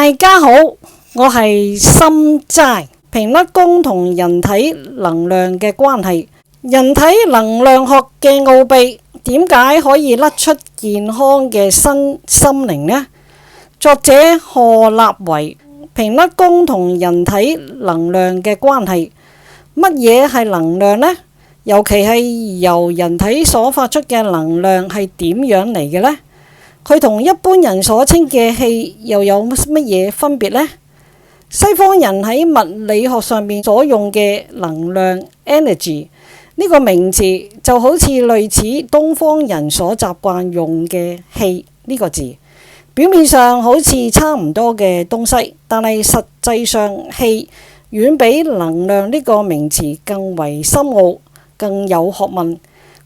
大家好，我係心齋。平甩弓同人體能量嘅關係，人體能量學嘅奧秘，點解可以甩出健康嘅身心靈呢？作者賀立維。平甩弓同人體能量嘅關係，乜嘢係能量呢？尤其係由人體所發出嘅能量係點樣嚟嘅呢？佢同一般人所稱嘅氣又有乜嘢分別呢？西方人喺物理學上面所用嘅能量 energy 呢個名詞，就好似類似東方人所習慣用嘅氣呢個字，表面上好似差唔多嘅東西，但係實際上氣遠比能量呢個名詞更為深奧，更有學問。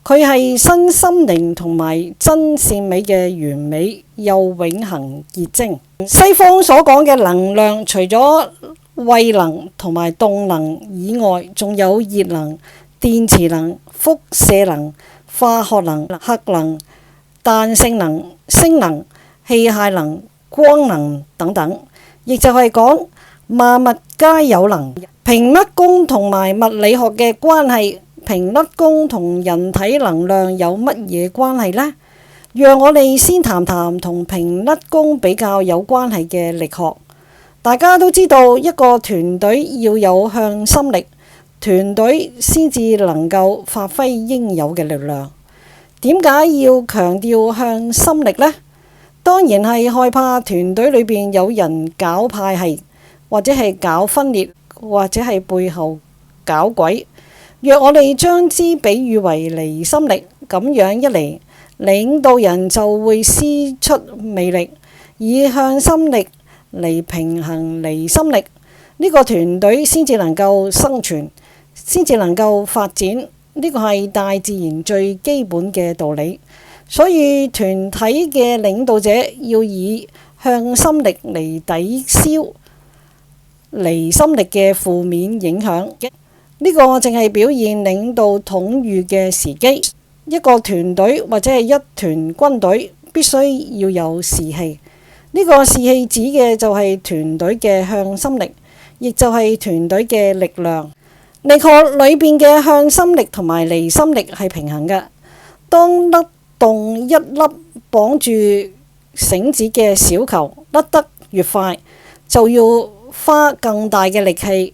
佢係身心靈同埋真善美嘅完美又永恆結晶。西方所講嘅能量，除咗慧能同埋動能以外，仲有熱能、電磁能、輻射能、化學能、核能、彈性能、聲能、器械能、光能等等，亦就係講萬物皆有能。平甩弓同埋物理學嘅關係，平甩弓同人體能量有乜嘢關係呢？讓我哋先談談同平甩弓比較有關係嘅力學。大家都知道，一個團隊要有向心力，團隊先至能夠發揮應有嘅力量。點解要強調向心力呢？當然係害怕團隊裏邊有人搞派系，或者係搞分裂，或者係背後搞鬼。若我哋將之比喻為離心力，咁樣一嚟，領導人就會施出魅力，以向心力嚟平衡離心力，呢個團隊先至能夠生存，先至能夠發展。呢個係大自然最基本嘅道理。所以團體嘅領導者要以向心力嚟抵消離心力嘅負面影響。呢個正係表現領導統御嘅時機。一個團隊或者係一團軍隊必須要有士氣。呢個士氣指嘅就係團隊嘅向心力，亦就係團隊嘅力量。力學裏邊嘅向心力同埋離心力係平衡嘅。當甩動一粒綁住繩子嘅小球甩得越快，就要花更大嘅力氣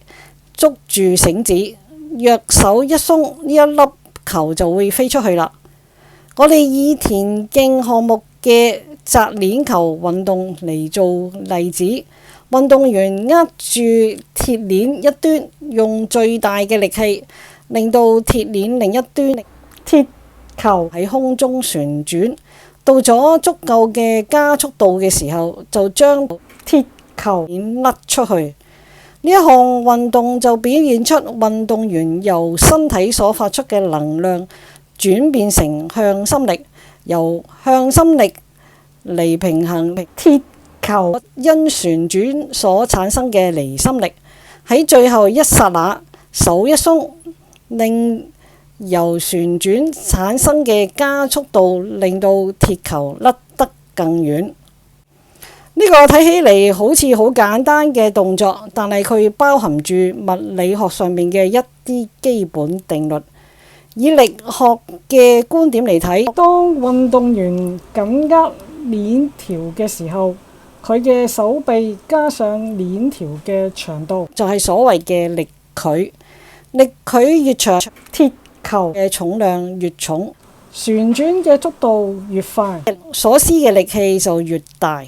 捉住繩子，若手一鬆，呢一粒球就會飛出去啦。我哋以田徑項目嘅擲鏈球運動嚟做例子，運動員握住鐵鏈一端，用最大嘅力氣，令到鐵鏈另一端鐵球喺空中旋轉，到咗足夠嘅加速度嘅時候，就將鐵球鏈甩出去。呢一項運動就表現出運動員由身體所發出嘅能量轉變成向心力，由向心力嚟平衡鐵球因旋轉所產生嘅離心力。喺最後一剎那，手一鬆，令由旋轉產生嘅加速度令到鐵球甩得更遠。呢個睇起嚟好似好簡單嘅動作，但係佢包含住物理學上面嘅一啲基本定律。以力學嘅觀點嚟睇，當運動員緊握鏈條嘅時候，佢嘅手臂加上鏈條嘅長度，就係所謂嘅力距。力距越長，鐵球嘅重量越重，旋轉嘅速度越快，所施嘅力氣就越大。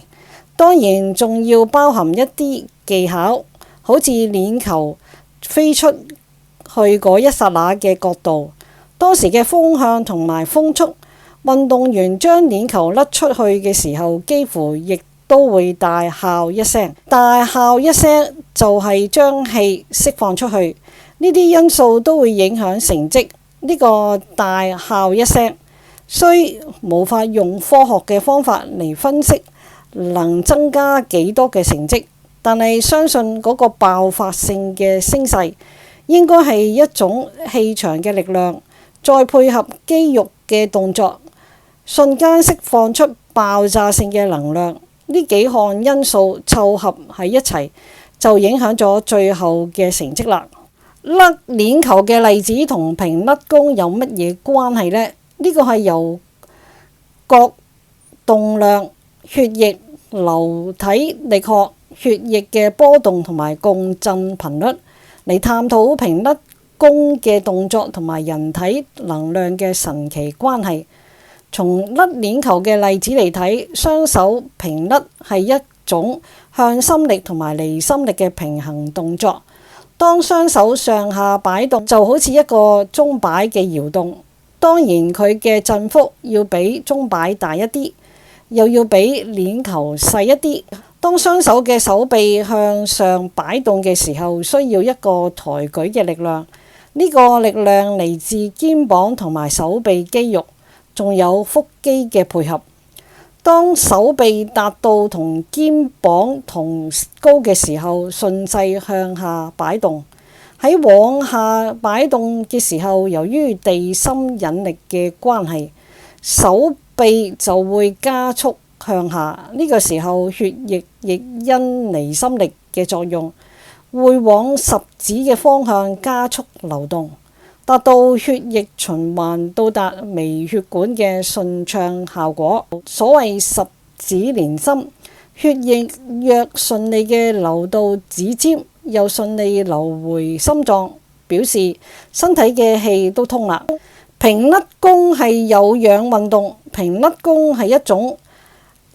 當然仲要包含一啲技巧，好似鏈球飛出去嗰一剎那嘅角度，當時嘅風向同埋風速，運動員將鏈球甩出去嘅時候，幾乎亦都會大哮一聲。大哮一聲就係將氣釋放出去。呢啲因素都會影響成績。呢個大哮一聲雖無法用科學嘅方法嚟分析能增加幾多嘅成績，但係相信嗰個爆發性嘅聲勢應該係一種氣場嘅力量，再配合肌肉嘅動作，瞬間釋放出爆炸性嘅能量。呢幾項因素湊合喺一齊，就影響咗最後嘅成績啦。甩鏈球嘅例子同平甩弓有乜嘢關係呢？呢個係由角動量、血液流體力學、血液嘅波動同埋共振頻率嚟探討平甩弓嘅動作同埋人體能量嘅神奇關係。從甩鏈球嘅例子嚟睇，雙手平甩係一種向心力同埋離心力嘅平衡動作。當雙手上下擺動，就好似一個鐘擺嘅搖動。當然佢嘅振幅要比鐘擺大一啲，又要比鏈球細一啲。當雙手嘅手臂向上擺動嘅時候，需要一個抬舉嘅力量。呢個力量嚟自肩膀同埋手臂肌肉，仲有腹肌嘅配合。當手臂達到同肩膀同高嘅時候，順勢向下擺動。喺往下擺動嘅時候，由於地心引力嘅關係，手臂就會加速向下。呢個時候，血液亦因離心力嘅作用，會往十指嘅方向加速流動，達到血液循環到達微血管嘅順暢效果。所謂十指連心，血液若順利嘅流到指尖，又順利流回心臟，表示身體嘅氣都通啦。平甩弓係有氧運動，平甩弓係一種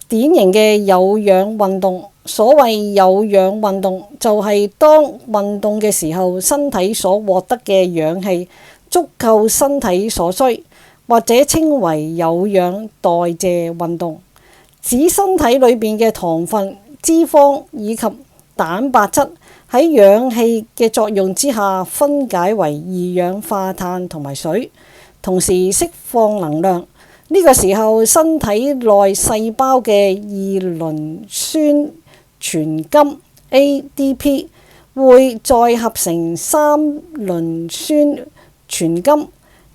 典型嘅有氧運動。所謂有氧運動，就係當運動嘅時候，身體所獲得嘅氧氣足夠身體所需，或者稱為有氧代謝運動，指身體裏邊嘅糖分、脂肪以及蛋白質喺氧氣嘅作用之下分解為二氧化碳同埋水，同時釋放能量。呢個時候，身體內細胞嘅二磷酸全苷 ADP 會再合成三磷酸全苷，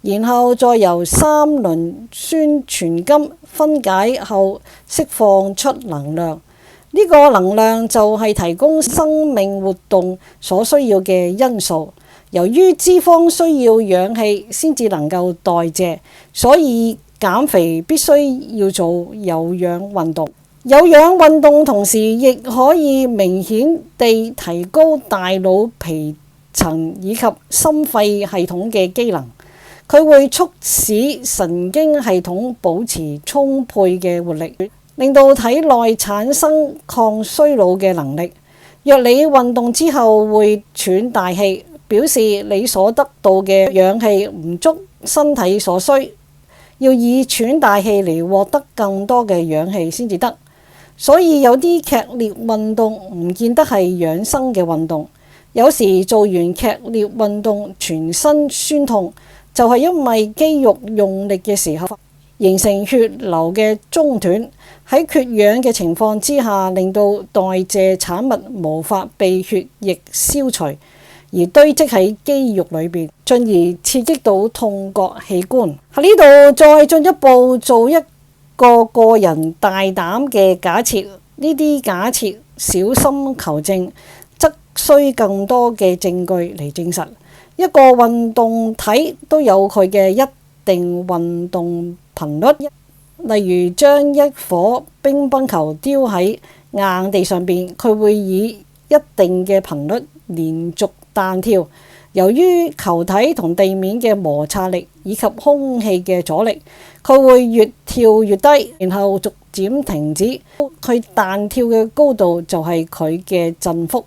然後再由三磷酸全苷分解後釋放出能量。呢個能量就係提供生命活動所需要嘅因素。由於脂肪需要氧氣先至能夠代謝，所以減肥必須要做有氧運動。有氧運動同時亦可以明顯地提高大腦皮層以及心肺系統嘅機能。佢會促使神經系統保持充沛嘅活力，令到體內產生抗衰老嘅能力。若你運動之後會喘大氣，表示你所得到嘅氧氣唔足身體所需，要以喘大氣嚟獲得更多嘅氧氣先至得。所以有啲劇烈運動唔見得係養生嘅運動。有時做完劇烈運動全身酸痛，就係因為肌肉用力嘅時候形成血流嘅中斷，喺缺氧嘅情況之下，令到代謝產物無法被血液消除，而堆積喺肌肉裏邊，進而刺激到痛覺器官。喺呢度再進一步做一個人大膽嘅假設，呢啲假設小心求證，則需更多嘅證據嚟證實。一個運動體都有佢嘅一定運動頻率，例如將一顆乒乓球丟喺硬地上邊，佢會以一定嘅頻率連續彈跳。由於球體同地面嘅摩擦力以及空氣嘅阻力，佢會越跳越低，然後逐漸停止。佢彈跳嘅高度就係佢嘅振幅，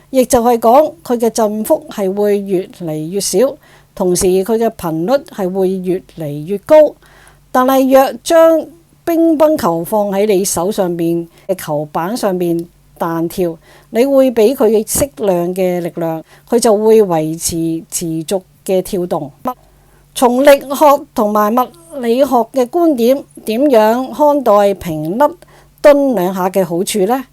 亦就係講佢嘅振幅係會越嚟越少，同時佢嘅頻率係會越嚟越高。但係若將乒乓球放喺你手上邊嘅球板上邊彈跳，你會俾佢適量嘅力量，佢就會維持持續嘅跳動。從力學同埋物理學嘅觀點，點樣看待平甩蹲兩下嘅好處呢？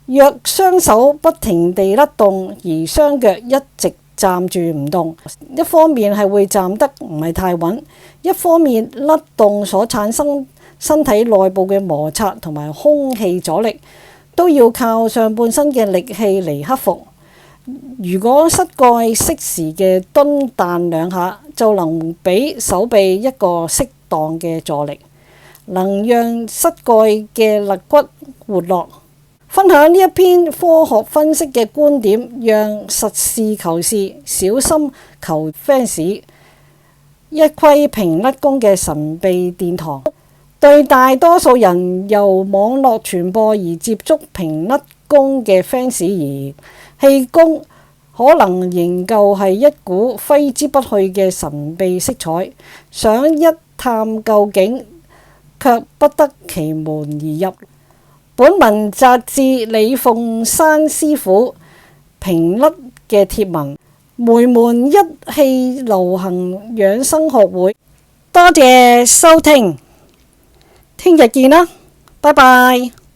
若雙手不停地甩動，而雙腳一直站住唔動，一方面係會站得唔係太穩，一方面甩動所產生身體內部嘅摩擦同埋空氣阻力，都要靠上半身嘅力氣嚟克服。如果膝蓋適時嘅蹲彈兩下，就能俾手臂一個適當嘅助力，能讓膝蓋嘅肋骨活絡。分享呢一篇科學分析嘅觀點，讓實事求是、小心求 fans。一窺平甩弓嘅神秘殿堂，對大多數人由網絡傳播而接觸平甩弓嘅 fans 而言，氣功可能仍舊係一股揮之不去嘅神秘色彩，想一探究竟，卻不得其門而入。本文摘自李鳳山師傅平甩嘅貼文，梅門一氣流行養生學會。多謝收聽，聽日見啦，拜拜。